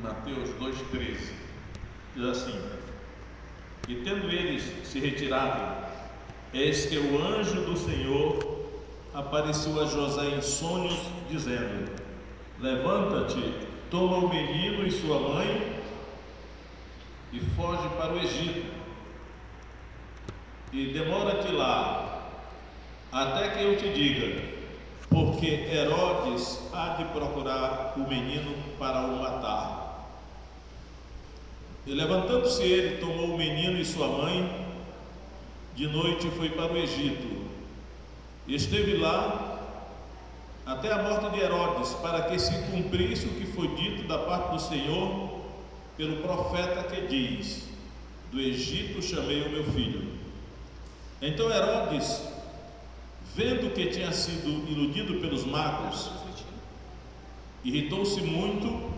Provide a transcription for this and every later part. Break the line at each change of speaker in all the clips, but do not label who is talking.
Mateus 2,13, diz assim: e tendo eles se retirado, eis que o anjo do Senhor apareceu a José em sonhos, dizendo: levanta-te, toma o menino e sua mãe e foge para o Egito, e demora-te lá, até que eu te diga, porque Herodes há de procurar o menino para o matar. E levantando-se ele, tomou o menino e sua mãe, de noite foi para o Egito, e esteve lá até a morte de Herodes, para que se cumprisse o que foi dito da parte do Senhor pelo profeta, que diz: do Egito chamei o meu filho. Então Herodes, vendo que tinha sido iludido pelos magos, irritou-se muito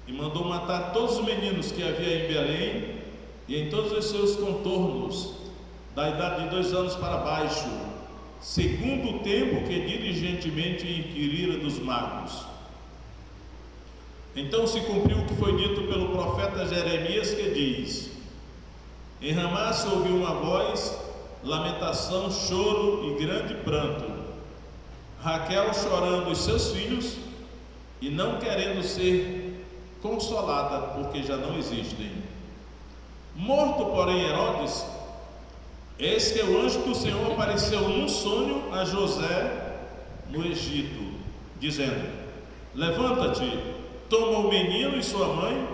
e mandou matar todos os meninos que havia em Belém e em todos os seus contornos, da idade de 2 anos para baixo, segundo o tempo que diligentemente inquirira dos magos. Então se cumpriu o que foi dito pelo profeta Jeremias, que diz: em Ramá se ouviu uma voz, lamentação, choro e grande pranto, Raquel chorando os seus filhos e não querendo ser consolada, porque já não existem. Morto, porém, Herodes, eis que o anjo do Senhor apareceu num sonho a José no Egito, dizendo: levanta-te, toma o menino e sua mãe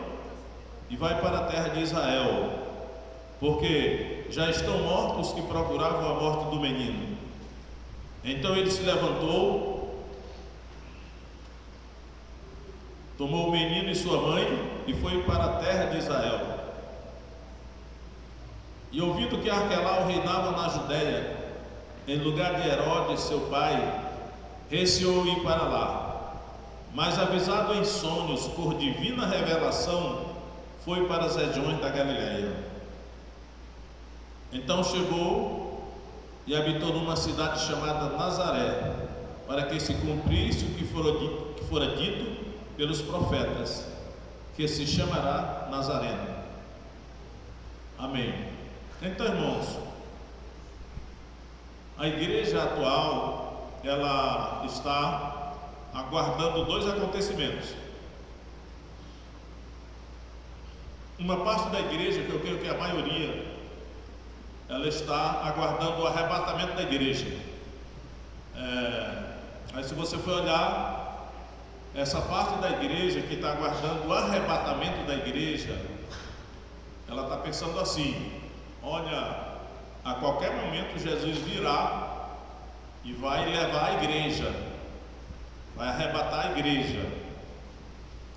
e vai para a terra de Israel, porque já estão mortos que procuravam a morte do menino. Então ele se levantou, tomou o menino e sua mãe e foi para a terra de Israel. E ouvindo que Arquelau reinava na Judéia, em lugar de Herodes seu pai, receou ir para lá, mas avisado em sonhos por divina revelação, foi para as regiões da Galiléia. Então chegou e habitou numa cidade chamada Nazaré, para que se cumprisse o que fora dito pelos profetas, que se chamará Nazareno. Amém. Então, irmãos, a igreja atual, ela está aguardando 2 acontecimentos. Uma parte da igreja, que eu creio que é a maioria, ela está aguardando o arrebatamento da igreja. Aí se você for olhar, essa parte da igreja que está aguardando o arrebatamento da igreja, ela está pensando assim: olha, a qualquer momento Jesus virá e vai levar a igreja, vai arrebatar a igreja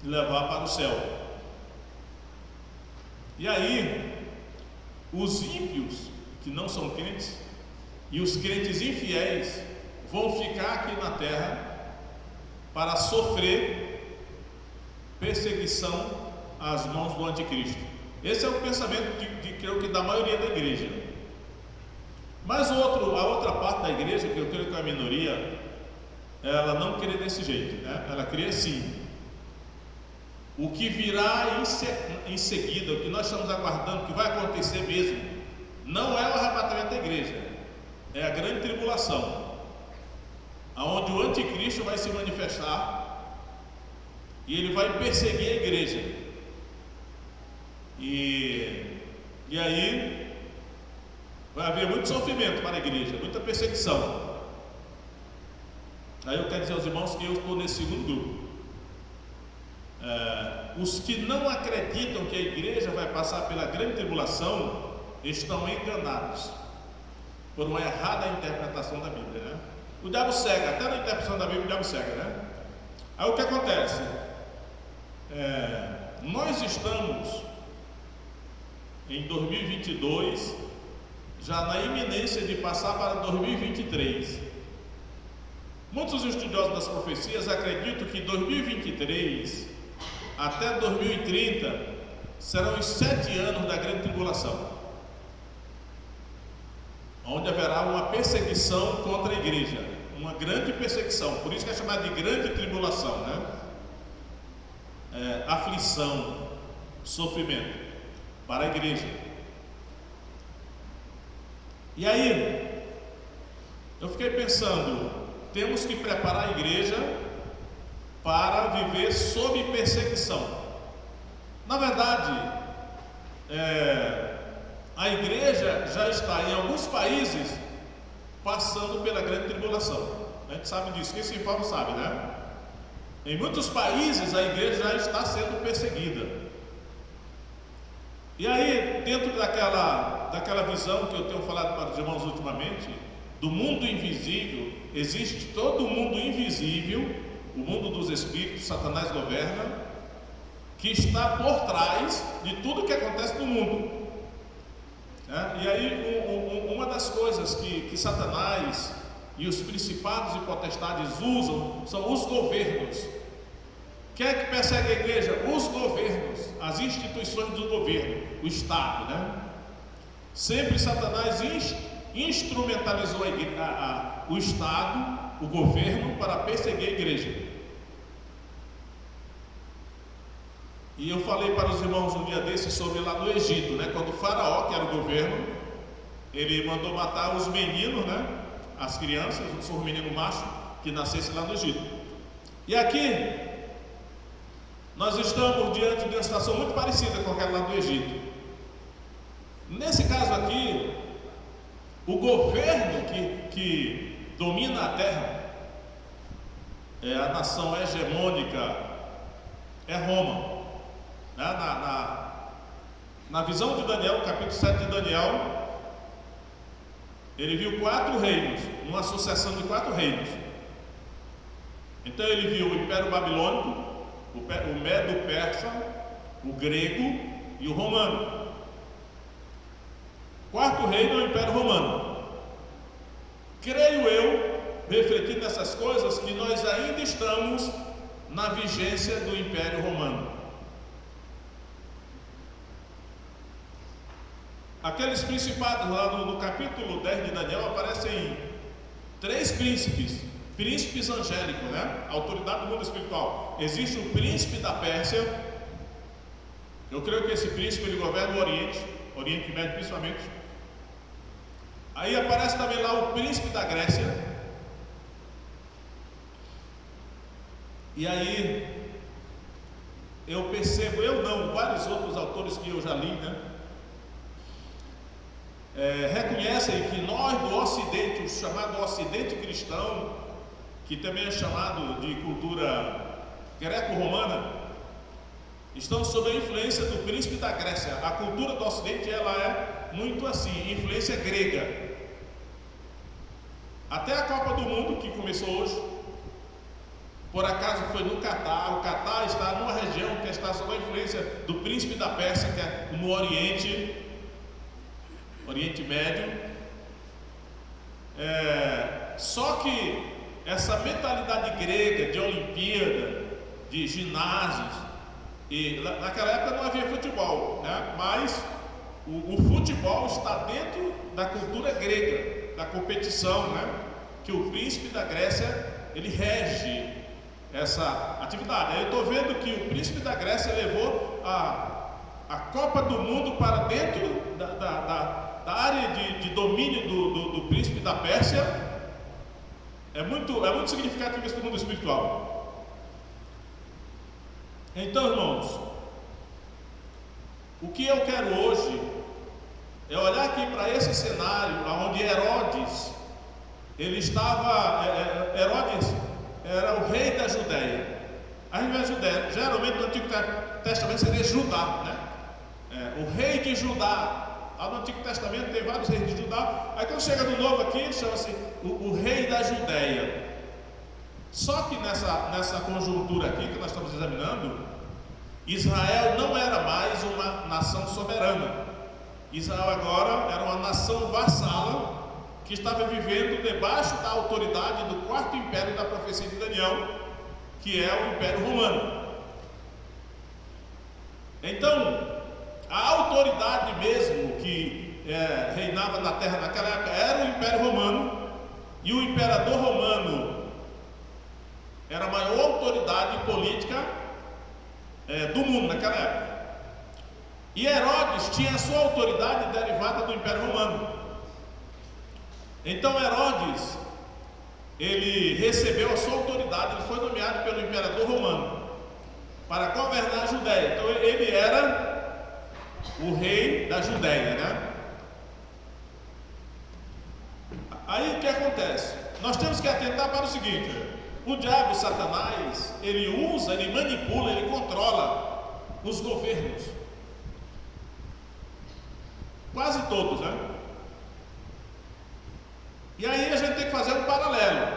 e levar para o céu. E aí, os ímpios, que não são crentes, e os crentes infiéis vão ficar aqui na terra para sofrer perseguição às mãos do anticristo. Esse é o pensamento creio que da maioria da igreja. Mas a outra parte da igreja, que eu creio que é a minoria, ela não crê desse jeito, né? Ela crê assim: o que virá em seguida, o que nós estamos aguardando, que vai acontecer mesmo, não é o arrebatamento da igreja, é a grande tribulação, aonde o anticristo vai se manifestar e ele vai perseguir a igreja. E aí vai haver muito sofrimento para a igreja, muita perseguição. Aí eu quero dizer aos irmãos que eu estou nesse segundo grupo. Os que não acreditam que a igreja vai passar pela grande tribulação estão enganados por uma errada interpretação da Bíblia, né? O diabo cega, até na interpretação da Bíblia o diabo cega, né? Aí o que acontece? Nós estamos em 2022, já na iminência de passar para 2023. Muitos estudiosos das profecias acreditam que 2023 até 2030 serão os 7 anos da grande tribulação, onde haverá uma perseguição contra a igreja, uma grande perseguição, por isso que é chamada de grande tribulação, né? aflição, sofrimento para a igreja. E aí, eu fiquei pensando, temos que preparar a igreja para viver sob perseguição. Na verdade, a igreja já está em alguns países passando pela grande tribulação. A gente sabe disso, quem se informa sabe, né? Em muitos países a igreja já está sendo perseguida. E aí, dentro daquela visão que eu tenho falado para os irmãos ultimamente, do mundo invisível, existe todo o mundo invisível, o mundo dos espíritos, Satanás governa, que está por trás de tudo que acontece no mundo. E aí, uma das coisas que Satanás e os principados e potestades usam são os governos. Quem é que persegue a igreja? Os governos, as instituições do governo, o Estado, né? Sempre Satanás instrumentalizou o Estado, o governo, para perseguir a igreja. E eu falei para os irmãos um dia desses sobre lá no Egito, né? Quando o faraó, que era o governo, ele mandou matar os meninos, né? As crianças, os meninos machos que nascessem lá no Egito. E aqui nós estamos diante de uma situação muito parecida com aquela lá do Egito. Nesse caso aqui, o governo que domina a terra, a nação hegemônica, é Roma. Na visão de Daniel, capítulo 7 de Daniel, ele viu 4 reinos, uma sucessão de 4 reinos. Então ele viu o Império Babilônico, o Medo-Persa, o Grego e o Romano. 4º reino é o Império Romano. Creio eu, refletindo nessas coisas, que nós ainda estamos na vigência do Império Romano. Aqueles principados lá no capítulo 10 de Daniel aparecem 3 príncipes angélicos, né? Autoridade do mundo espiritual. Existe o príncipe da Pérsia. Eu creio que esse príncipe ele governa o Oriente Médio principalmente. Aí aparece também lá o príncipe da Grécia. E aí eu percebo, vários outros autores que eu já li, né? Reconhecem que nós do Ocidente, o chamado Ocidente cristão, que também é chamado de cultura greco-romana, estão sob a influência do príncipe da Grécia. A cultura do Ocidente ela é muito assim, influência grega. Até a Copa do Mundo, que começou hoje, por acaso foi no Catar. O Catar está numa região que está sob a influência do príncipe da Pérsia, que é no Oriente Médio. Só que essa mentalidade grega de Olimpíada, de ginásios, e naquela época não havia futebol, né? Mas o futebol está dentro da cultura grega, da competição, né? Que o príncipe da Grécia ele rege essa atividade. Eu estou vendo que o príncipe da Grécia levou a Copa do Mundo para dentro da área de domínio do príncipe da Pérsia. É muito significativo isso no mundo espiritual. Então, irmãos, o que eu quero hoje é olhar aqui para esse cenário onde Herodes, Herodes era o rei da Judéia. A gente vê a Judéia, geralmente no Antigo Testamento seria Judá, né? O rei de Judá. Lá no Antigo Testamento tem vários reis de Judá. Aí quando chega no Novo aqui, chama-se o rei da Judéia. Só que nessa conjuntura aqui que nós estamos examinando, Israel não era mais uma nação soberana. Israel agora era uma nação vassala que estava vivendo debaixo da autoridade do 4º império da profecia de Daniel, que é o Império Romano. Então, a autoridade mesmo que reinava na terra naquela época era o Império Romano, e o imperador romano era a maior autoridade política do mundo naquela época. E Herodes tinha a sua autoridade derivada do Império Romano. Então Herodes, ele recebeu a sua autoridade, ele foi nomeado pelo imperador romano para governar a Judéia. Então ele era o rei da Judéia, né? Aí o que acontece? Nós temos que atentar para o seguinte: o diabo, Satanás, ele usa, ele manipula, ele controla os governos. Quase todos, né? E aí a gente tem que fazer um paralelo.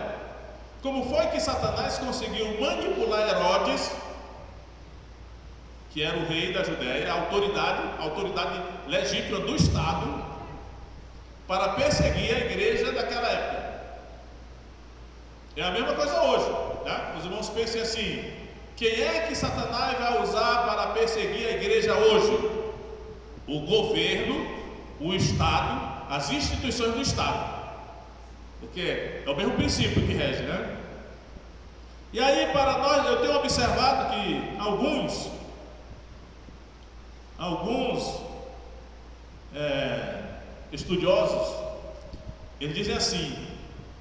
Como foi que Satanás conseguiu manipular Herodes, que era o rei da Judéia, a autoridade legítima do Estado, para perseguir a igreja daquela época? É a mesma coisa hoje, né? Os irmãos pensem assim: quem é que Satanás vai usar para perseguir a igreja hoje? O governo, o Estado, as instituições do Estado, porque é o mesmo princípio que rege, né? E aí, para nós, eu tenho observado que alguns estudiosos, eles dizem assim: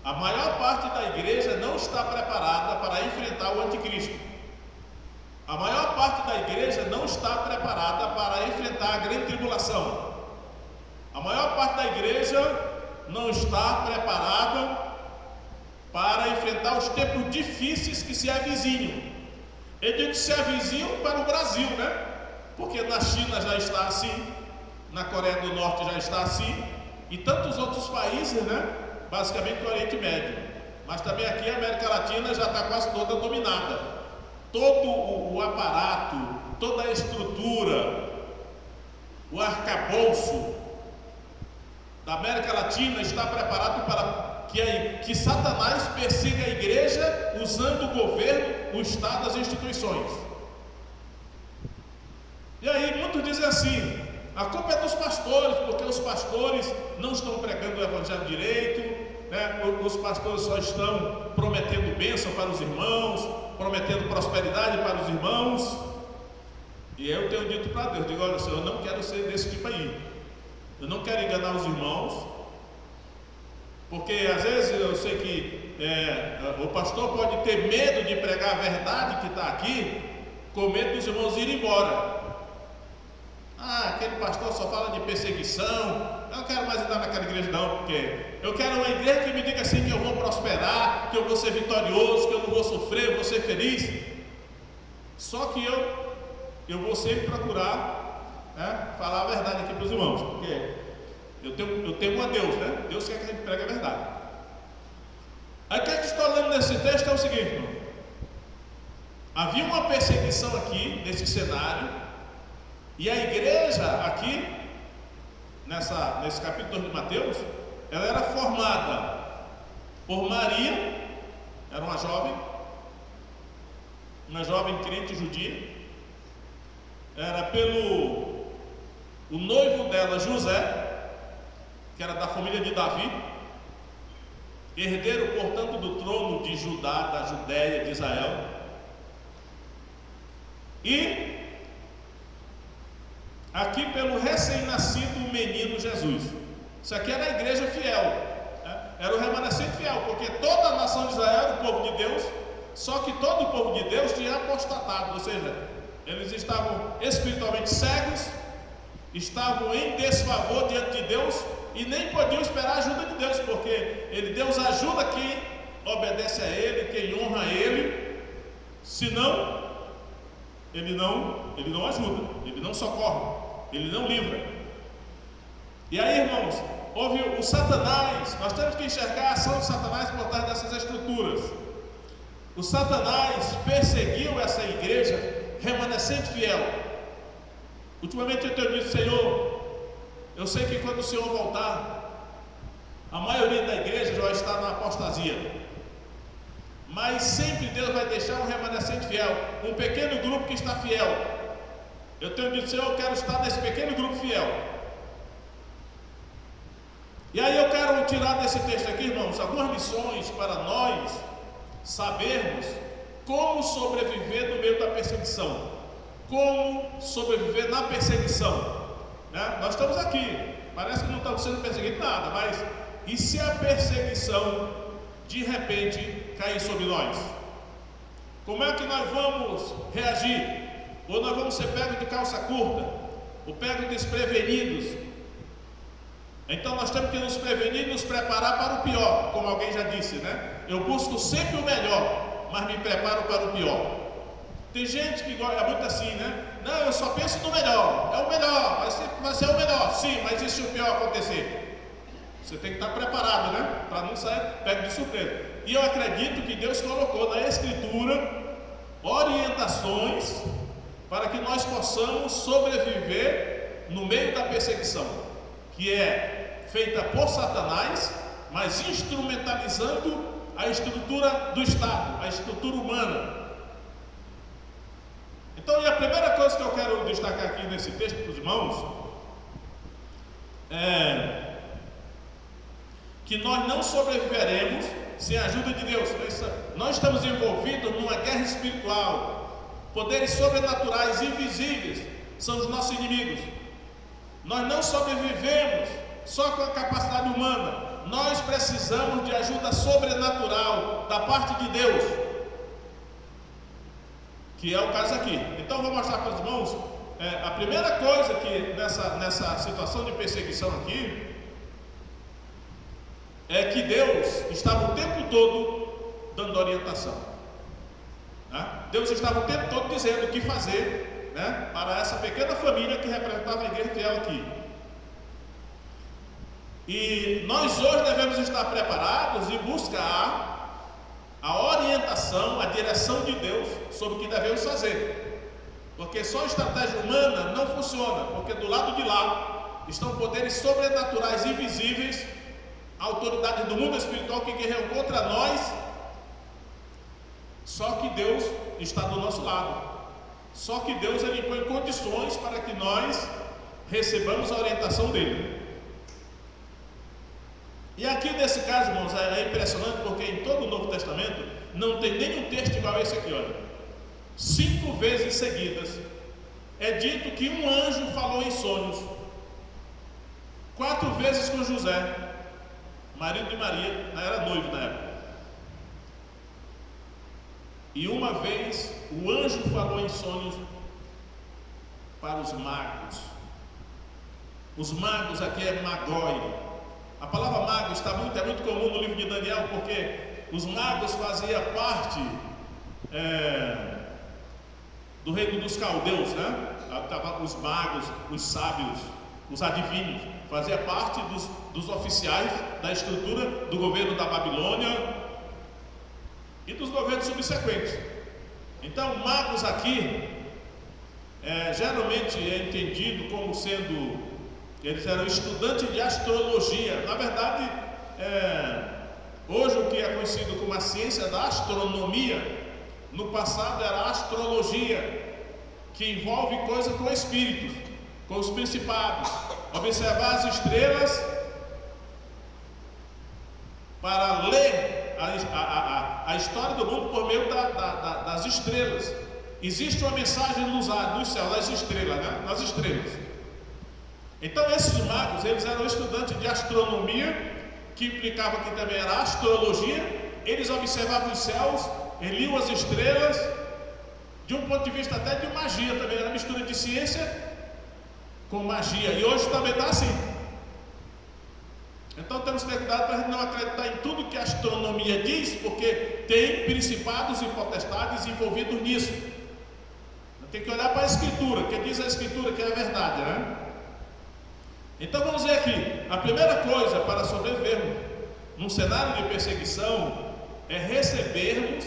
a maior parte da igreja não está preparada para enfrentar o anticristo. A maior parte da igreja não está preparada para enfrentar a grande tribulação. A maior parte da igreja não está preparada para enfrentar os tempos difíceis que se avizinham. Eu digo que se avizinham para o Brasil, né? Porque na China já está assim, na Coreia do Norte já está assim, e tantos outros países, né? Basicamente o Oriente Médio. Mas também aqui a América Latina já está quase toda dominada. Todo o aparato, toda a estrutura, o arcabouço da América Latina está preparado para que Satanás persiga a igreja usando o governo, o Estado, as instituições. E aí muitos dizem assim: a culpa é dos pastores, porque os pastores não estão pregando o evangelho direito, né? Os pastores só estão prometendo bênção para os irmãos, prometendo prosperidade para os irmãos. E eu tenho dito para Deus, digo: olha, Senhor, eu não quero ser desse tipo aí. Eu não quero enganar os irmãos, porque às vezes eu sei que o pastor pode ter medo de pregar a verdade que está aqui, com medo dos irmãos irem embora. Ah, aquele pastor só fala de perseguição, eu não quero mais entrar naquela igreja não, porque eu quero uma igreja que me diga assim que eu vou prosperar, que eu vou ser vitorioso, que eu não vou sofrer, eu vou ser feliz. Só que eu vou sempre procurar, né, falar a verdade aqui para os irmãos, porque eu temo a Deus, né? Deus quer que a gente pregue a verdade. Aí o que eu estou lendo nesse texto é o seguinte, irmão: havia uma perseguição aqui, nesse cenário, e a igreja aqui, nesse capítulo 2 de Mateus, ela era formada por Maria, era uma jovem crente judia, era pelo o noivo dela, José, que era da família de Davi, herdeiro, portanto, do trono de Judá, da Judéia, de Israel, e aqui pelo recém-nascido menino Jesus. Isso aqui era a igreja fiel, né? Era o remanescente fiel, porque toda a nação de Israel era o povo de Deus, só que todo o povo de Deus tinha apostatado, ou seja, eles estavam espiritualmente cegos, estavam em desfavor diante de Deus e nem podiam esperar a ajuda de Deus, porque Deus ajuda quem obedece a Ele, quem honra a Ele, senão Ele não ajuda, Ele não socorre, Ele não livra. E aí, irmãos, houve o Satanás. Nós temos que enxergar a ação de Satanás por trás dessas estruturas. O Satanás perseguiu essa igreja remanescente fiel. Ultimamente eu tenho dito: Senhor, eu sei que quando o Senhor voltar, a maioria da igreja já vai estar na apostasia, mas sempre Deus vai deixar um remanescente fiel, um pequeno grupo que está fiel. Eu tenho dito: Senhor, eu quero estar nesse pequeno grupo fiel. E aí eu quero tirar desse texto aqui, irmãos, algumas lições para nós sabermos como sobreviver no meio da perseguição, como sobreviver na perseguição, né? Nós estamos aqui, parece que não estamos sendo perseguidos nada, mas e se a perseguição de repente cair sobre nós? Como é que nós vamos reagir? Ou nós vamos ser pegos de calça curta, ou pegos desprevenidos? Então nós temos que nos prevenir e nos preparar para o pior, como alguém já disse, né? Eu busco sempre o melhor, mas me preparo para o pior. Tem gente que é muito assim, né? Não, eu só penso no melhor, é o melhor, vai ser o melhor. Sim, mas e se o pior acontecer? Você tem que estar preparado, né? Para não sair pego de surpresa. E eu acredito que Deus colocou na Escritura orientações para que nós possamos sobreviver no meio da perseguição, que é feita por Satanás, mas instrumentalizando a estrutura do Estado, a estrutura humana. Então, e a primeira coisa que eu quero destacar aqui nesse texto para os irmãos é que nós não sobreviveremos sem a ajuda de Deus. Nós estamos envolvidos numa guerra espiritual. Poderes sobrenaturais invisíveis são os nossos inimigos. Nós não sobrevivemos só com a capacidade humana. Nós precisamos de ajuda sobrenatural da parte de Deus, que é o caso aqui. Então vou mostrar para os irmãos a primeira coisa que nessa situação de perseguição aqui é que Deus estava o tempo todo dando orientação, né? Deus estava o tempo todo dizendo o que fazer, né, para essa pequena família que representava a igreja fiel aqui. E nós hoje devemos estar preparados e buscar a orientação, a direção de Deus sobre o que devemos fazer, porque só estratégia humana não funciona, porque do lado de lá estão poderes sobrenaturais invisíveis, autoridades do mundo espiritual que guerreiam contra nós. Só que Deus está do nosso lado. Só que Deus ele põe condições para que nós recebamos a orientação dele. E aqui nesse caso, irmãos, é impressionante, porque em todo o Novo Testamento não tem nenhum texto igual a esse aqui, olha. 5 vezes seguidas é dito que um anjo falou em sonhos. 4 vezes com José, marido de Maria, era noivo na época. E uma vez o anjo falou em sonhos para os magos. Os magos aqui é magói. A palavra mago é muito comum no livro de Daniel, porque os magos faziam parte do reino dos caldeus, né? Os magos, os sábios, os adivinhos, fazia parte dos oficiais da estrutura do governo da Babilônia e dos governos subsequentes. Então, magos aqui geralmente é entendido como sendo, eles eram estudantes de astrologia. Na verdade, hoje o que é conhecido como a ciência da astronomia, no passado era a astrologia, que envolve coisa com espíritos, com os principados, observar as estrelas para ler a história do mundo por meio das estrelas. Existe uma mensagem nos céus, nas estrelas, né? Nas estrelas. Então esses magos, eles eram estudantes de astronomia, que implicava que também era astrologia. Eles observavam os céus, eles liam as estrelas, de um ponto de vista até de magia também, era mistura de ciência com magia, e hoje também está assim. Então temos que ter cuidado para a gente não acreditar em tudo que a astronomia diz, porque tem principados e potestades envolvidos nisso. Tem que olhar para a Escritura, que diz a Escritura que é a verdade, né? Então vamos ver aqui, a primeira coisa para sobrevivermos num cenário de perseguição é recebermos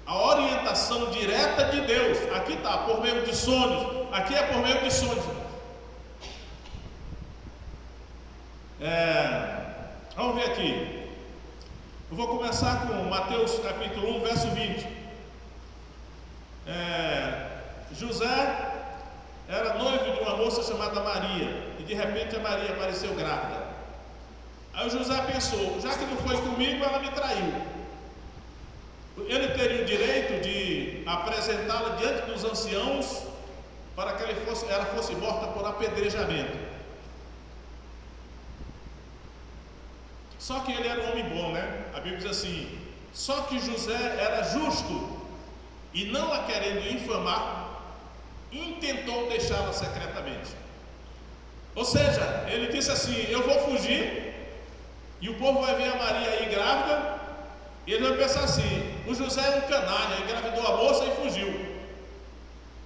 a orientação direta de Deus. Aqui está, por meio de sonhos. Aqui é por meio de sonhos. Vamos ver aqui. Eu vou começar com Mateus capítulo 1, verso 20. José era noivo de uma moça chamada Maria, e de repente a Maria apareceu grávida. Aí o José pensou, já que não foi comigo, ela me traiu. Ele teria o direito de apresentá-la diante dos anciãos para que ela fosse morta por apedrejamento. Só que ele era um homem bom, né? A Bíblia diz assim: só que José era justo e, não a querendo infamar, intentou deixá-la secretamente. Ou seja, ele disse assim: eu vou fugir, e o povo vai ver a Maria aí grávida, e ele vai pensar assim: o José é um canalha, engravidou a moça e fugiu.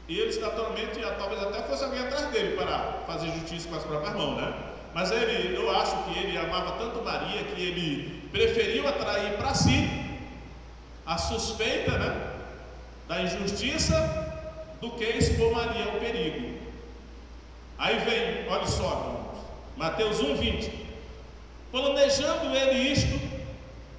E eles naturalmente, talvez até fosse alguém atrás dele para fazer justiça com as próprias mãos, né? Mas eu acho que ele amava tanto Maria que ele preferiu atrair para si a suspeita, né, da injustiça, do que expor Maria ao perigo. Aí vem, olha só, irmãos, Mateus 1:20. Planejando ele isto,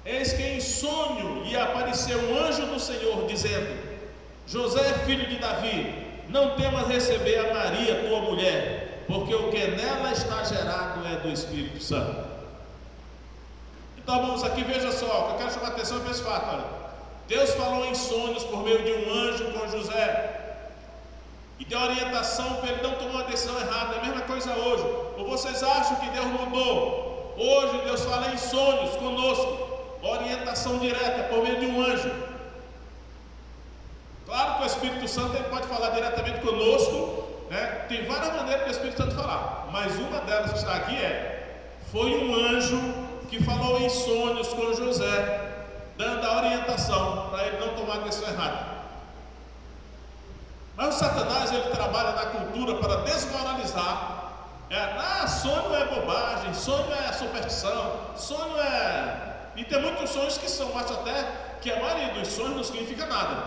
eis que em sonho lhe apareceu um anjo do Senhor, dizendo: José, filho de Davi, não temas receber a Maria, tua mulher, porque o que nela está gerado é do Espírito Santo. Então, irmãos, aqui veja só, que eu quero chamar a atenção para esse fato. Olha, Deus falou em sonhos por meio de um anjo com José, e deu orientação para ele não tomar uma decisão errada. É a mesma coisa hoje. Ou vocês acham que Deus mudou? Hoje Deus fala em sonhos conosco, orientação direta por meio de um anjo. Claro que o Espírito Santo ele pode falar diretamente conosco, né? Tem várias maneiras do Espírito Santo falar, mas uma delas que está aqui foi um anjo que falou em sonhos com José, dando a orientação para ele não tomar a decisão errada. Mas o Satanás, ele trabalha na cultura para desmoralizar. Sonho é bobagem, sonho é superstição, sonho é... E tem muitos sonhos que são, acho até que a maioria dos sonhos não significa nada.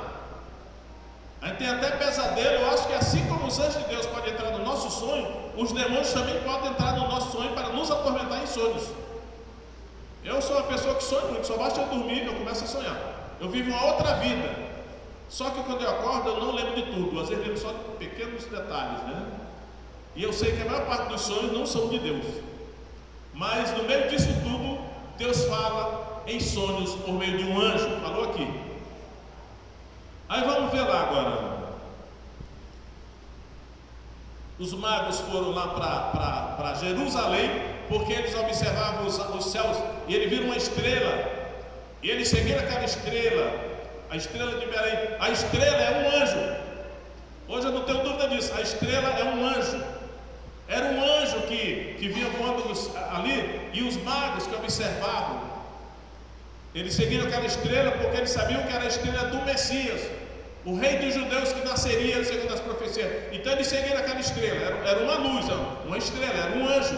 A gente tem até pesadelo. Eu acho que assim como os anjos de Deus podem entrar no nosso sonho, os demônios também podem entrar no nosso sonho para nos atormentar em sonhos. Eu sou uma pessoa que sonha muito, só basta eu dormir e eu começo a sonhar. Eu vivo uma outra vida. Só que quando eu acordo eu não lembro de tudo, às vezes lembro só de pequenos detalhes, né? E eu sei que a maior parte dos sonhos não são de Deus. Mas no meio disso tudo, Deus fala em sonhos por meio de um anjo, falou aqui. Aí vamos ver lá agora. Os magos foram lá para Jerusalém, porque eles observavam os céus, e eles viram uma estrela, e eles seguiram aquela estrela, a estrela de Belém. A estrela é um anjo. Hoje eu não tenho dúvida disso, a estrela é um anjo. Era um anjo que vinha voando ali, e os magos que observavam, eles seguiram aquela estrela porque eles sabiam que era a estrela do Messias, o rei dos judeus que nasceria segundo as profecias. Então eles seguiram aquela estrela, era uma luz, uma estrela, era um anjo.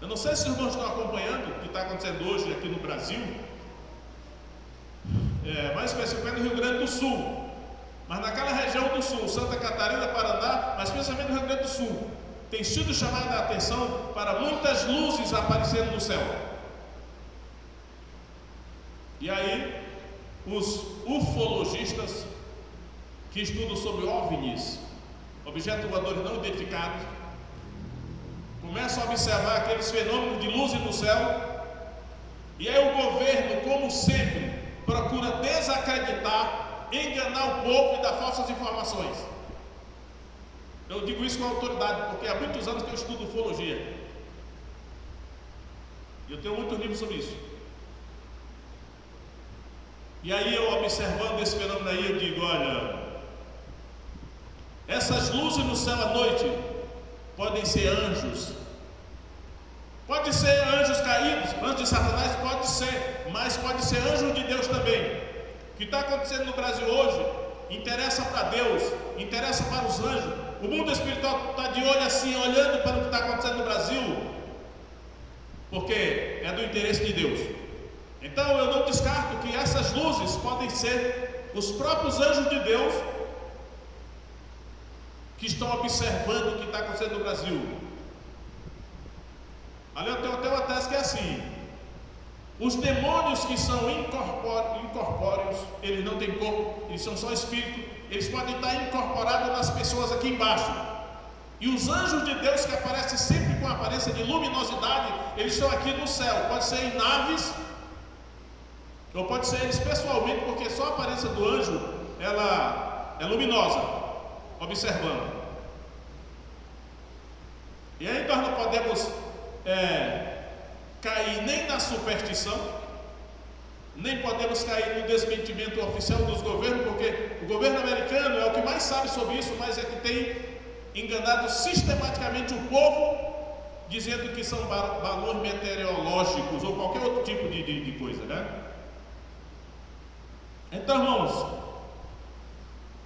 Eu não sei se os irmãos estão acompanhando o que está acontecendo hoje aqui no Brasil, mais especificamente no Rio Grande do Sul, mas naquela região do Sul, Santa Catarina, Paraná, mas especialmente no Rio Grande do Sul, tem sido chamada a atenção para muitas luzes aparecendo no céu. E aí os ufologistas que estudam sobre OVNIs, objetos voadores não identificados, começam a observar aqueles fenômenos de luzes no céu, e aí o governo, como sempre, procura desacreditar, enganar o povo e dar falsas informações. Eu digo isso com autoridade, porque há muitos anos que eu estudo ufologia, e eu tenho muitos livros sobre isso. E aí eu, observando esse fenômeno aí, eu digo: olha, essas luzes no céu à noite podem ser anjos, pode ser anjos caídos, anjos de Satanás, pode ser, mas pode ser anjo de Deus também. O que está acontecendo no Brasil hoje interessa para Deus, interessa para os anjos. O mundo espiritual está de olho assim, olhando para o que está acontecendo no Brasil, porque é do interesse de Deus. Então eu não descarto que essas luzes podem ser os próprios anjos de Deus que estão observando o que está acontecendo no Brasil. Ali eu tenho até uma tese que é assim: os demônios que são incorpóreos, eles não têm corpo, eles são só espírito, eles podem estar incorporados nas pessoas aqui embaixo. E os anjos de Deus, que aparecem sempre com a aparência de luminosidade, eles estão aqui no céu, pode ser em naves, ou pode ser eles pessoalmente, porque só a aparência do anjo, ela é luminosa. observando. E aí nós não podemos cair nem na superstição, nem podemos cair no desmentimento oficial dos governos, porque o governo americano é o que mais sabe sobre isso, mas é que tem enganado sistematicamente o povo, dizendo que são valores meteorológicos ou qualquer outro tipo de coisa, né? Então, irmãos,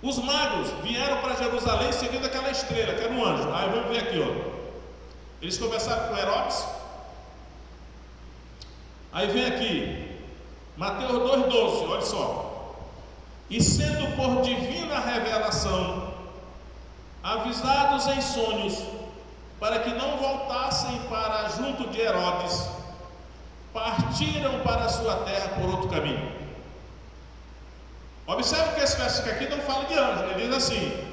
os magos vieram para Jerusalém seguindo aquela estrela, que era um anjo. Aí vamos ver aqui, ó. Eles conversaram com Herodes. Aí vem aqui, Mateus 2,12, olha só. E sendo por divina revelação avisados em sonhos, para que não voltassem para junto de Herodes, partiram para a sua terra por outro caminho. Observe que esse versículo aqui não fala de anjo, ele diz assim: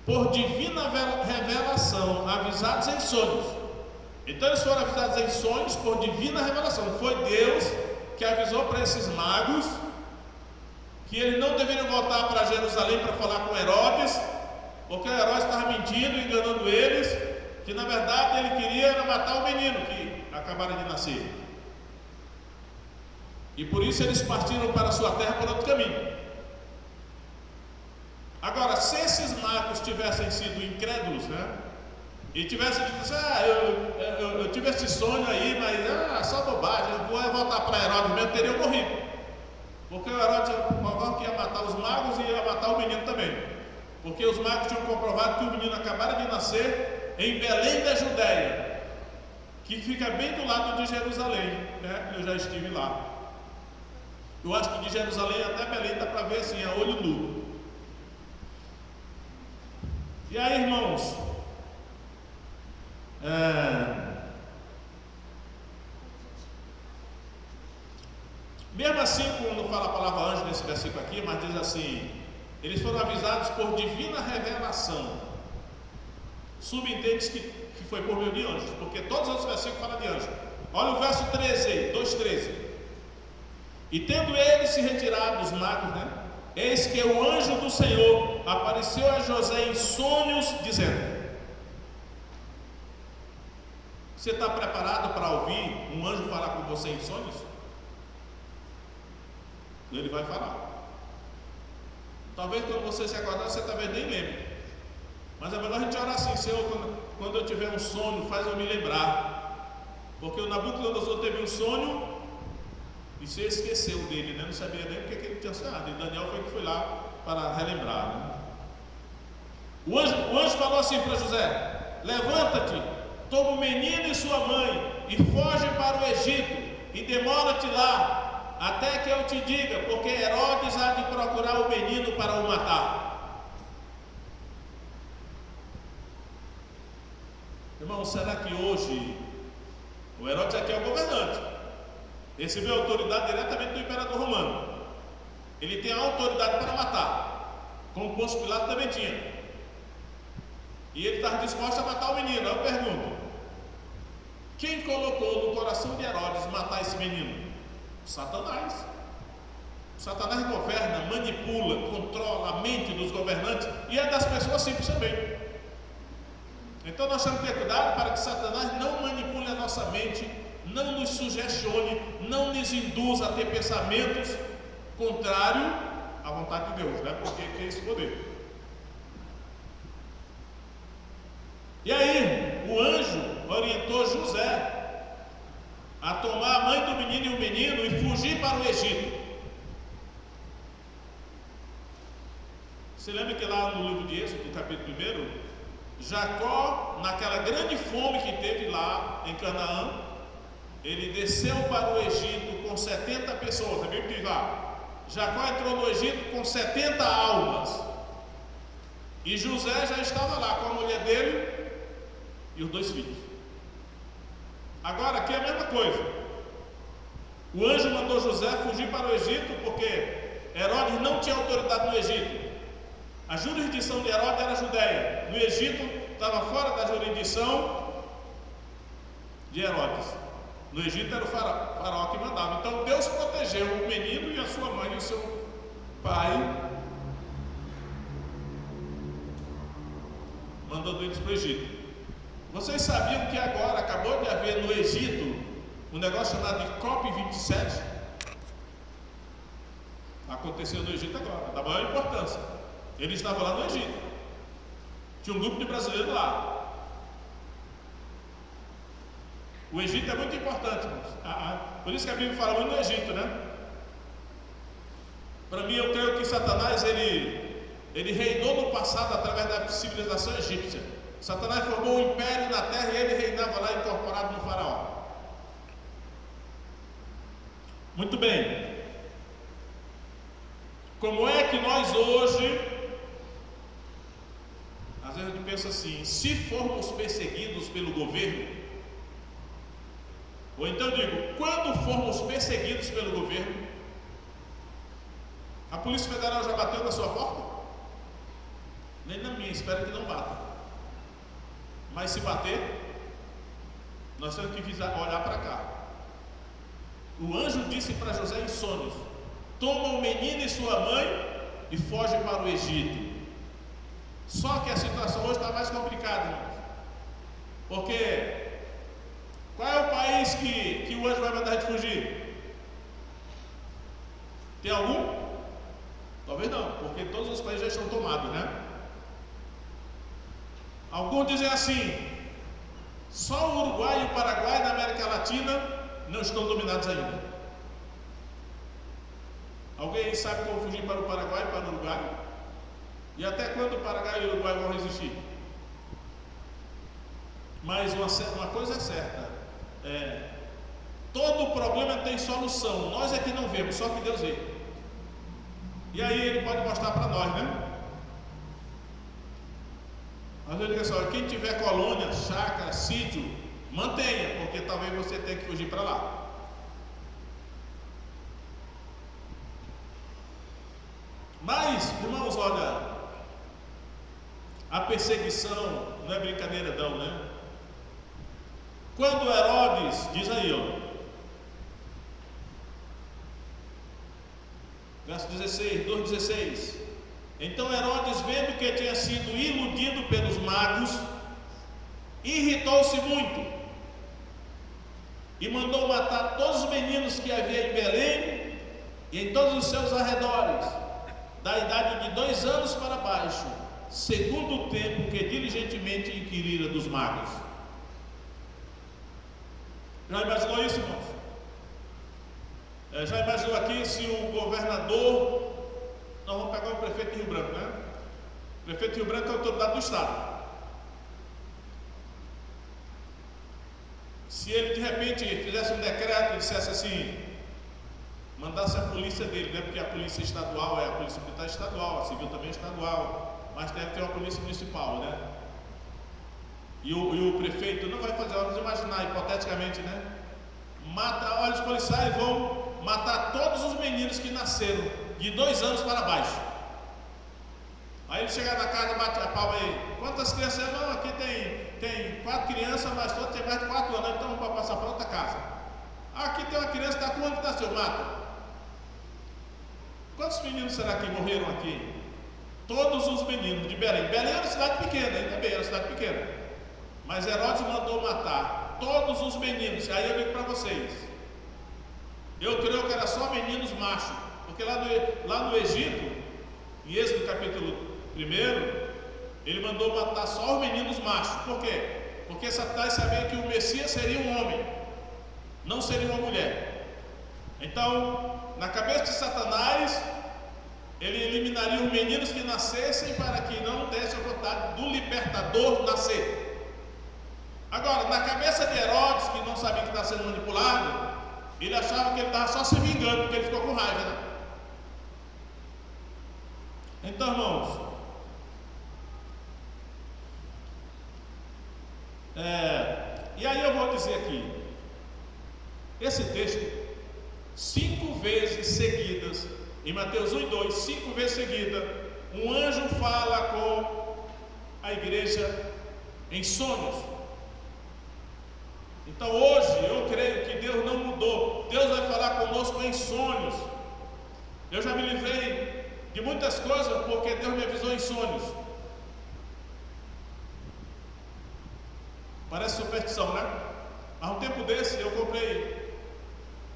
por divina revelação, avisados em sonhos. Então eles foram avisados em sonhos por divina revelação. Foi Deus que avisou para esses magos que eles não deveriam voltar para Jerusalém para falar com Herodes, porque Herodes estava mentindo, enganando eles, que na verdade ele queria matar o menino que acabara de nascer. E por isso eles partiram para a sua terra por outro caminho. Agora, se esses magos tivessem sido incrédulos, né? E tivessem dito assim: eu tive esse sonho aí, mas só bobagem, eu vou voltar para Herodes mesmo, teriam morrido. Porque o Herodes provava que ia matar os magos e ia matar o menino também. Porque os magos tinham comprovado que o menino acabara de nascer em Belém da Judéia, que fica bem do lado de Jerusalém, né? Eu já estive lá. Eu acho que de Jerusalém até Belém dá para ver assim, a olho nu. E aí, irmãos, mesmo assim, quando fala a palavra anjo nesse versículo aqui, mas diz assim: eles foram avisados por divina revelação. Subentende que foi por meio de anjos, porque todos os outros versículos falam de anjos. Olha o verso 13 aí, 2,13. E tendo eles se retirado, os magos, né? Eis que o anjo do Senhor apareceu a José em sonhos, dizendo: você está preparado para ouvir um anjo falar com você em sonhos? Ele vai falar. Talvez quando você se acordar, você talvez nem lembre. Mas é melhor a gente orar assim: Senhor, quando eu tiver um sonho, faz eu me lembrar. Porque o Nabucodonosor teve um sonho e se esqueceu dele, né? Não sabia nem o que ele tinha sonhado. E Daniel foi lá para relembrar, né? O anjo falou assim para José: levanta-te, toma o menino e sua mãe e foge para o Egito e demora-te lá até que eu te diga, porque Herodes há de procurar o menino para o matar. Irmão, será que hoje o Herodes aqui é o governante? Recebeu autoridade diretamente do imperador romano. Ele tem a autoridade para matar, como Pôncio Pilato também tinha. E ele estava disposto a matar o menino. Eu pergunto: quem colocou no coração de Herodes matar esse menino? Satanás. Satanás governa, manipula, controla a mente dos governantes e é das pessoas simples também. Então nós temos que ter cuidado para que Satanás não manipule a nossa mente, não nos sugestione, não nos induza a ter pensamentos contrários à vontade de Deus, né? Porque tem esse poder. E aí, o anjo orientou José a tomar a mãe do menino e o menino e fugir para o Egito. Você lembra que lá no livro de Êxodo, capítulo 1, Jacó, naquela grande fome que teve lá em Canaã, ele desceu para o Egito com 70 pessoas. A Bíblia diz lá: Jacó entrou no Egito com 70 almas. E José já estava lá com a mulher dele e os 2 filhos. Agora aqui é a mesma coisa. O anjo mandou José fugir para o Egito porque Herodes não tinha autoridade no Egito. A jurisdição de Herodes era a Judéia. No Egito estava fora da jurisdição de Herodes. No Egito era o faraó que mandava. Então Deus protegeu o menino e a sua mãe e o seu pai mandando eles para o Egito. Vocês sabiam que agora acabou de haver no Egito um negócio chamado de COP27? Aconteceu no Egito agora, da maior importância. Eles estavam lá no Egito. Tinha um grupo de brasileiros lá. O Egito é muito importante, por isso que a Bíblia fala muito no Egito, né? Para mim, eu creio que Satanás, ele reinou no passado através da civilização egípcia. Satanás formou um império na terra e ele reinava lá incorporado no faraó. Muito bem. Como é que nós hoje, às vezes a gente pensa assim, se formos perseguidos pelo governo, ou então eu digo, quando formos perseguidos pelo governo, a Polícia Federal já bateu na sua porta? Nem na minha, espero que não bata. Mas se bater, nós temos que olhar para cá. O anjo disse para José em sonhos: toma o menino e sua mãe e foge para o Egito. Só que a situação hoje está mais complicada, irmãos. Porque qual é o país que o anjo vai mandar a gente fugir? Tem algum? Talvez não, porque todos os países já estão tomados, né? Alguns dizem assim: só o Uruguai e o Paraguai na América Latina não estão dominados ainda. Alguém sabe como fugir para o Paraguai e para o Uruguai? E até quando o Paraguai e o Uruguai vão resistir? Mas uma coisa é certa: todo problema tem solução. Nós é que não vemos, só que Deus vê. E aí ele pode mostrar para nós, né? Às vezes diz assim: quem tiver colônia, chácara, sítio, mantenha, porque talvez você tenha que fugir para lá. Mas, irmãos, olha, a perseguição não é brincadeira não, né? Quando Herodes, diz aí, verso 16, 2,16. Então Herodes, vendo que tinha sido iludido pelos magos, irritou-se muito e mandou matar todos os meninos que havia em Belém e em todos os seus arredores, da idade de 2 anos para baixo, segundo o tempo que diligentemente inquirira dos magos. Já imaginou isso, irmãos? Já imaginou aqui se o governador, nós vamos pegar o prefeito de Rio Branco, né? O prefeito de Rio Branco é a autoridade do estado. Se ele de repente fizesse um decreto e dissesse assim, mandasse a polícia dele, né? Porque a polícia estadual é a polícia militar estadual, a civil também é estadual, mas deve ter uma polícia municipal, né? E o prefeito não vai fazer, vamos imaginar hipoteticamente, né? Olha, os policiais vão matar todos os meninos que nasceram de 2 anos para baixo. Aí ele chega na casa, bate a palma aí: quantas crianças? Não, aqui tem 4 crianças, mas todos têm mais de 4 anos, então vamos passar para outra casa. Aqui tem uma criança que está com 1 ano que nasceu, mata. Quantos meninos será que morreram aqui? Todos os meninos de Belém. Belém era uma cidade pequena, ainda bem, era uma cidade pequena. Mas Herodes mandou matar todos os meninos. Aí eu digo para vocês, eu creio que era só meninos machos, porque lá no Egito, em Êxodo capítulo 1, ele mandou matar só os meninos machos. Por quê? Porque Satanás sabia que o Messias seria um homem, não seria uma mulher. Então, na cabeça de Satanás, ele eliminaria os meninos que nascessem para que não desse a vontade do libertador nascer. Agora, na cabeça de Herodes, que não sabia que estava sendo manipulado, ele achava que ele estava só se vingando, porque ele ficou com raiva, né? Então, irmãos, e aí eu vou dizer aqui, esse texto, 5 vezes seguidas, em Mateus 1 e 2, 5 vezes seguidas, um anjo fala com a igreja em sonhos. Então hoje eu creio que Deus não mudou. Deus vai falar conosco em sonhos. Eu já me livrei de muitas coisas porque Deus me avisou em sonhos. Parece superstição, né? Há um tempo desse eu comprei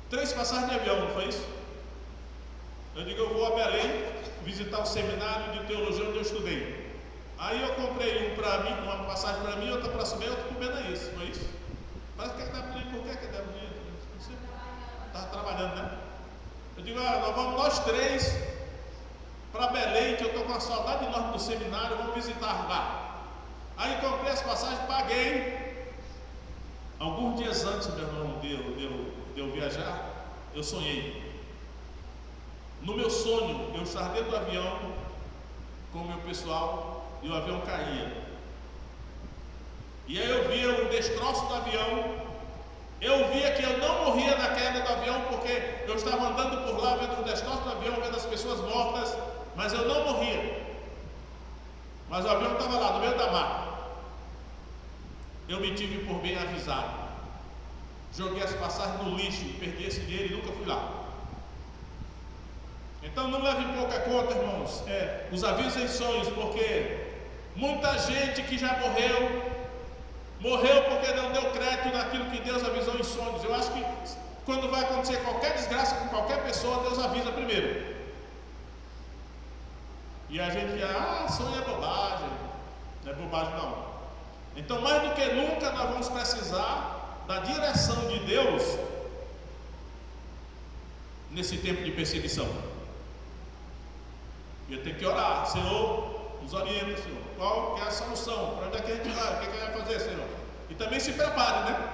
3 passagens de avião, não foi isso? Eu digo, eu vou a Belém visitar o seminário de teologia onde eu estudei. Aí eu comprei um para mim, uma passagem para mim, outra para subir, outra para o Benaís, foi isso? Parece que ele estava pedindo, por que ele estava pedindo? Estava trabalhando, né? Eu digo, nós vamos nós 3 para Belém, que eu estou com uma saudade enorme do seminário, vamos visitar lá. Aí comprei as passagens, paguei. Alguns dias antes, meu irmão, de eu viajar, eu sonhei. No meu sonho, eu estava dentro do avião com o meu pessoal e o avião caía. E aí eu via o destroço do avião. Eu via que eu não morria na queda do avião, porque eu estava andando por lá, vendo o destroço do avião, vendo as pessoas mortas, mas eu não morria. Mas o avião estava lá, no meio da mata. Eu me tive por bem avisado. Joguei as passagens no lixo, perdi esse dinheiro e nunca fui lá. Então não leve em pouca conta, irmãos, os avisos em sonhos, porque muita gente que já morreu porque não deu crédito naquilo que Deus avisou em sonhos. Eu acho que quando vai acontecer qualquer desgraça com qualquer pessoa, Deus avisa primeiro. E a gente sonho é bobagem. Não é bobagem não. Então mais do que nunca nós vamos precisar da direção de Deus nesse tempo de perseguição. E eu tenho que orar, Senhor, nos orienta, Senhor. Qual que é a solução? Para onde é que a gente vai? O que é que a gente vai fazer, Senhor? E também se prepare, né?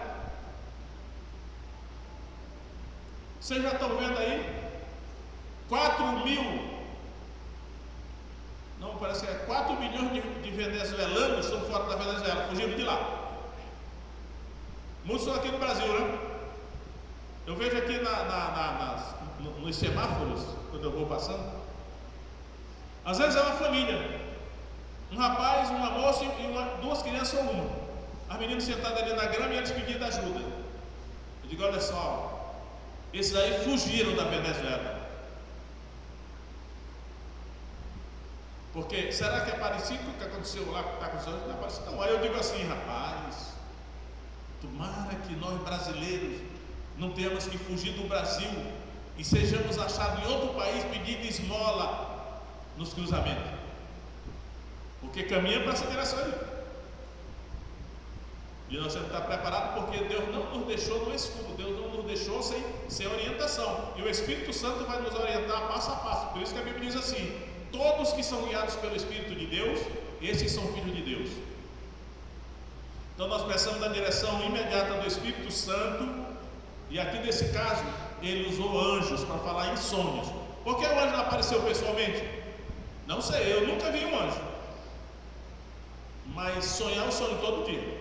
Vocês já estão vendo aí? 4 milhões de venezuelanos estão fora da Venezuela, fugindo de lá. Muitos estão aqui no Brasil, né? Eu vejo aqui nos semáforos, quando eu vou passando, às vezes é uma família, um rapaz, uma moça e 2 crianças ou uma. As meninas sentadas ali na grama e eles pedindo ajuda. Eu digo, olha só, esses aí fugiram da Venezuela. Porque será que é parecido com o que aconteceu lá, que está acontecendo? Não é parecido não. Aí eu digo assim, rapaz, tomara que nós brasileiros não tenhamos que fugir do Brasil e sejamos achados em outro país pedindo esmola nos cruzamentos, porque caminha para essa direção aí. E nós temos que estar preparados, porque Deus não nos deixou no escuro, Deus não nos deixou sem orientação, e o Espírito Santo vai nos orientar passo a passo. Por isso que a Bíblia diz assim: todos que são guiados pelo Espírito de Deus, esses são filhos de Deus. Então nós precisamos da direção imediata do Espírito Santo. E aqui nesse caso, ele usou anjos para falar em sonhos. Por que o anjo não apareceu pessoalmente? Não sei, eu nunca vi um anjo. Mas sonhar o sonho todo dia.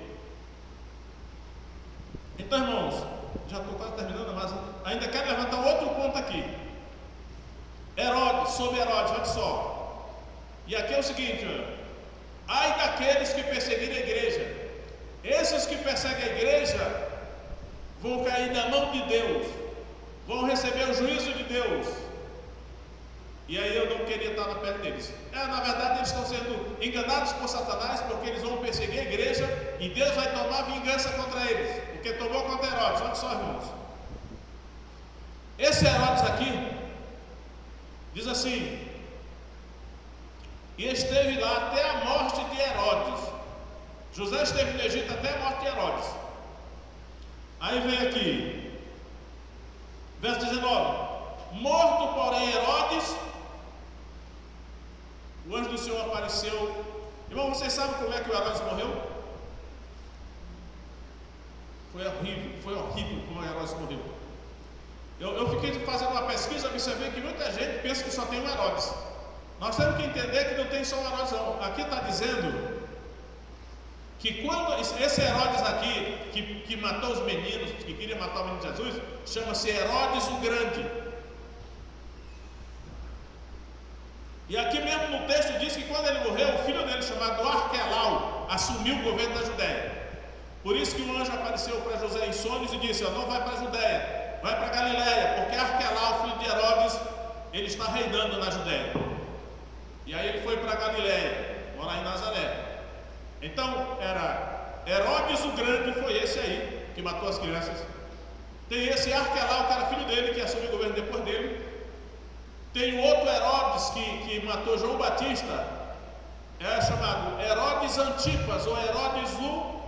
Então, irmãos, já estou quase terminando, mas ainda quero levantar outro ponto aqui. Herodes, sobre Herodes, olha só. E aqui é o seguinte: ai daqueles que perseguirem a igreja. Esses que perseguem a igreja vão cair na mão de Deus, vão receber o juízo de Deus. E aí eu não queria estar na perto deles. Na verdade eles estão sendo enganados por Satanás, porque eles vão perseguir a igreja e Deus vai tomar vingança contra eles, porque tomou contra Herodes. Olha só, irmãos, esse Herodes aqui diz assim: e esteve lá até a morte de Herodes. José esteve no Egito até a morte de Herodes. Aí vem aqui, verso 19: morto porém Herodes, o anjo do Senhor apareceu. Irmão, vocês sabem como é que o Herodes morreu? Foi horrível como o Herodes morreu. Eu fiquei fazendo uma pesquisa, observei que muita gente pensa que só tem um Herodes. Nós temos que entender que não tem só um Herodes não. Aqui está dizendo que quando esse Herodes aqui, que matou os meninos, que queria matar o menino Jesus, chama-se Herodes o Grande. E aqui mesmo no texto diz que quando ele morreu, o filho dele, chamado Arquelau, assumiu o governo da Judéia. Por isso que um anjo apareceu para José em sonhos e disse: não vai para a Judéia, vai para a Galiléia, porque Arquelau, filho de Herodes, ele está reinando na Judéia. E aí ele foi para a Galiléia, morar em Nazaré. Então era Herodes o Grande foi esse aí, que matou as crianças. Tem esse Arquelau, que era filho dele, que assumiu o governo depois dele. Tem o outro Herodes que matou João Batista, é chamado Herodes Antipas, ou Herodes o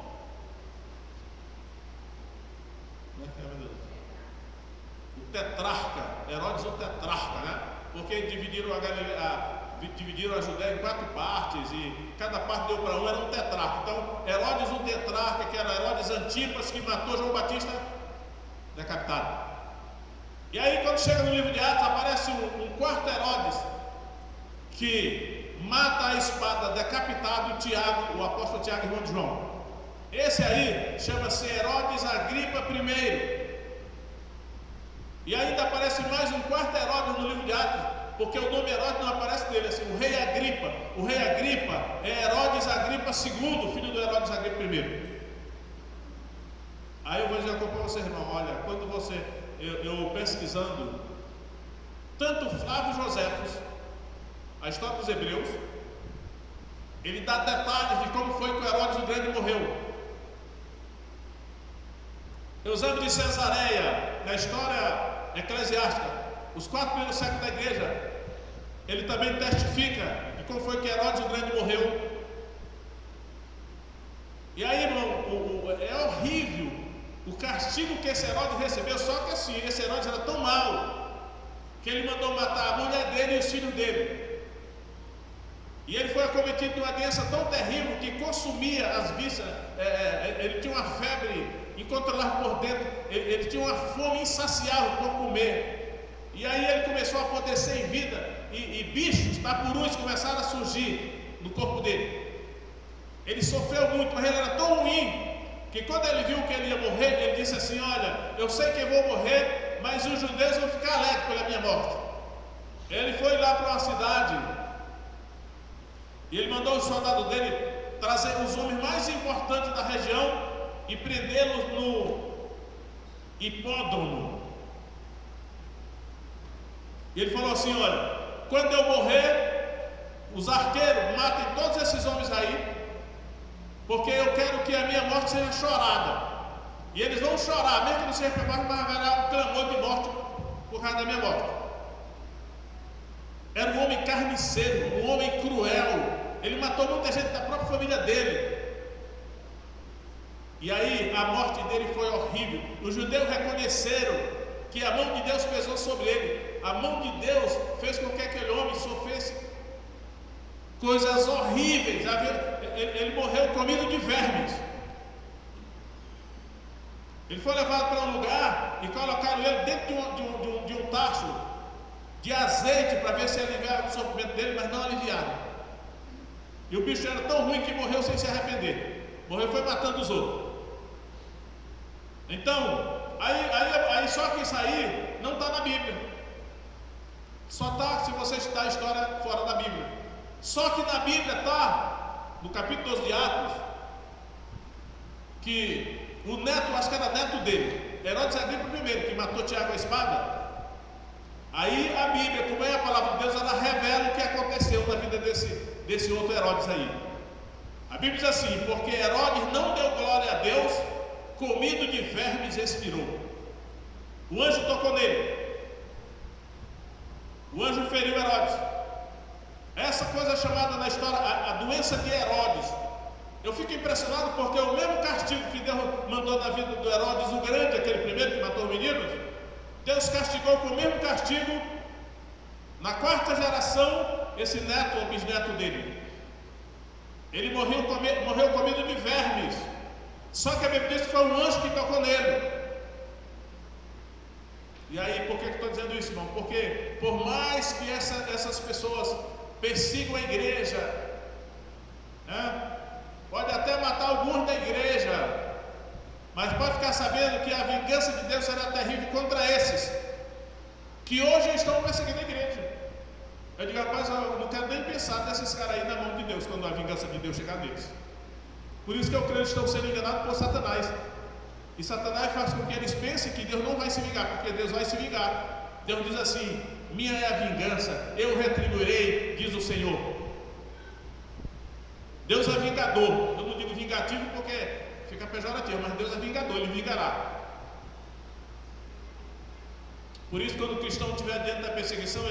tetrarca, Herodes o tetrarca, né? Porque dividiram a Judéia em 4 partes e cada parte deu para um, era um tetrarca. Então, Herodes o tetrarca, que era Herodes Antipas, que matou João Batista, decapitado. E aí, quando chega no livro de Atos, aparece um quarto Herodes que mata a espada, decapitado Tiago, o apóstolo Tiago, irmão de João. Esse aí chama-se Herodes Agripa I. E ainda aparece mais um quarto Herodes no livro de Atos, porque o nome Herodes não aparece dele, assim, o rei Agripa. O rei Agripa é Herodes Agripa II, filho do Herodes Agripa I. Aí eu vou dizer para você, irmão, olha, quando eu pesquisando, tanto Flávio Joséfos, a história dos Hebreus, ele dá detalhes de como foi que o Herodes o Grande morreu. Eusébio de Cesareia, na história eclesiástica, os 4 primeiros séculos da igreja, ele também testifica de como foi que Herodes o Grande morreu. E aí, irmão, é horrível o castigo que esse Herodes recebeu, só que assim, esse Herodes era tão mau, que ele mandou matar a mulher dele e os filhos dele. E ele foi acometido de uma doença tão terrível que consumia as vísceras. Ele tinha uma febre incontrolável por dentro, ele tinha uma fome insaciável por comer. E aí ele começou a apodrecer em vida, e bichos, tapuruns começaram a surgir no corpo dele. Ele sofreu muito, mas ele era tão ruim que quando ele viu que ele ia morrer, ele disse assim: olha, eu sei que eu vou morrer, mas os judeus vão ficar alegres pela minha morte. Ele foi lá para uma cidade e ele mandou os soldados dele trazer os homens mais importantes da região e prendê-los no hipódromo. E ele falou assim: olha, quando eu morrer, os arqueiros matem todos esses homens aí, porque eu quero que a minha morte seja chorada. E eles vão chorar, mesmo que não seja preparo, mas haverá um clamor de morte por causa da minha morte. Era um homem carniceiro, um homem cruel. Ele matou muita gente da própria família dele. E aí a morte dele foi horrível. Os judeus reconheceram que a mão de Deus pesou sobre ele. A mão de Deus fez com que aquele homem sofresse coisas horríveis. Ele morreu comido de vermes. Ele foi levado para um lugar e colocaram ele dentro de um tacho de azeite para ver se aliviava o sofrimento dele, mas não aliviaram. E o bicho era tão ruim que morreu sem se arrepender. Morreu foi matando os outros. Então, aí só que isso aí não está na Bíblia. Só está se você estudar a história fora da Bíblia. Só que na Bíblia está, no capítulo 12 de Atos, que o neto, acho que era neto dele, Herodes Agripa I, que matou Tiago a espada. Aí a Bíblia, como é a palavra de Deus, ela revela o que aconteceu na vida desse outro Herodes aí. A Bíblia diz assim: porque Herodes não deu glória a Deus, comido de vermes expirou. O anjo tocou nele. O anjo feriu Herodes. Essa coisa é chamada na história a doença de Herodes. Eu fico impressionado porque o mesmo castigo que Deus mandou na vida do Herodes o Grande, aquele primeiro que matou os meninos, Deus castigou com o mesmo castigo na 4ª geração esse neto ou bisneto dele. Ele morreu comido de vermes. Só que a Bíblia diz que foi um anjo que tocou nele. E aí, por que eu estou dizendo isso, irmão? Porque por mais que essas pessoas persigam a igreja, né? Pode até matar alguns da igreja, mas pode ficar sabendo que a vingança de Deus será terrível contra esses que hoje estão perseguindo a igreja. Eu digo: rapaz, eu não quero nem pensar desses caras aí na mão de Deus quando a vingança de Deus chegar neles. Por isso que eu creio que estão sendo enganados por Satanás. E Satanás faz com que eles pensem que Deus não vai se vingar, porque Deus vai se vingar. Deus diz assim: minha é a vingança, eu retribuirei, diz o Senhor. Deus é vingador. Eu não digo vingativo porque fica pejorativo, mas Deus é vingador, Ele vingará. Por isso, quando o cristão estiver diante da perseguição,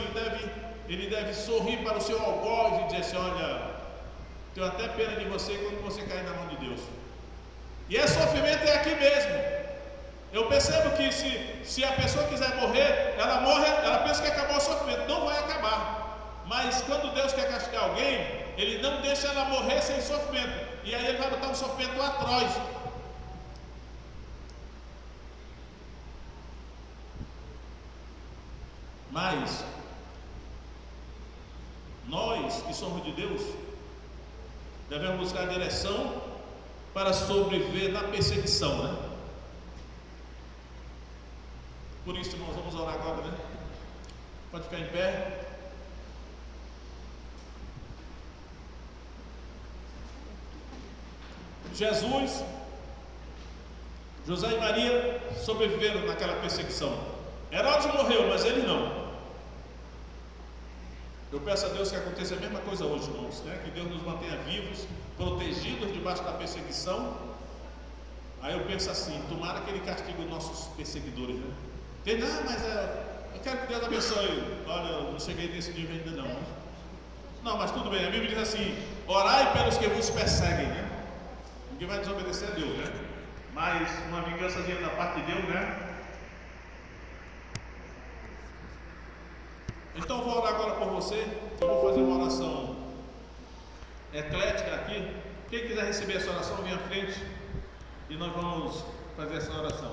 ele deve sorrir para o seu algoz e dizer assim: olha, tenho até pena de você quando você cair na mão de Deus. E esse sofrimento é aqui mesmo. Eu percebo que se a pessoa quiser morrer, ela morre, ela pensa que acabou o sofrimento. Não vai acabar. Mas quando Deus quer castigar alguém, Ele não deixa ela morrer sem sofrimento. E aí Ele vai botar um sofrimento atroz. Mas nós que somos de Deus devemos buscar a direção para sobreviver na perseguição, né? Por isso, irmãos, vamos orar agora, né? Pode ficar em pé. Jesus, José e Maria sobreviveram naquela perseguição. Herodes morreu, mas ele não. Eu peço a Deus que aconteça a mesma coisa hoje, irmãos, né? Que Deus nos mantenha vivos, protegidos debaixo da perseguição. Aí eu penso assim: tomara que Ele castigue os nossos perseguidores, né? Mas eu quero que Deus abençoe. Olha, eu não cheguei nesse nível ainda não, né? Não, mas tudo bem. A Bíblia diz assim: orai pelos que vos perseguem, né? Ninguém vai desobedecer a Deus, né? Mas uma vingançazinha da parte de Deus, né? Então eu vou orar agora por você. Eu vou fazer uma oração eclética aqui. Quem quiser receber essa oração, vem à frente e nós vamos fazer essa oração.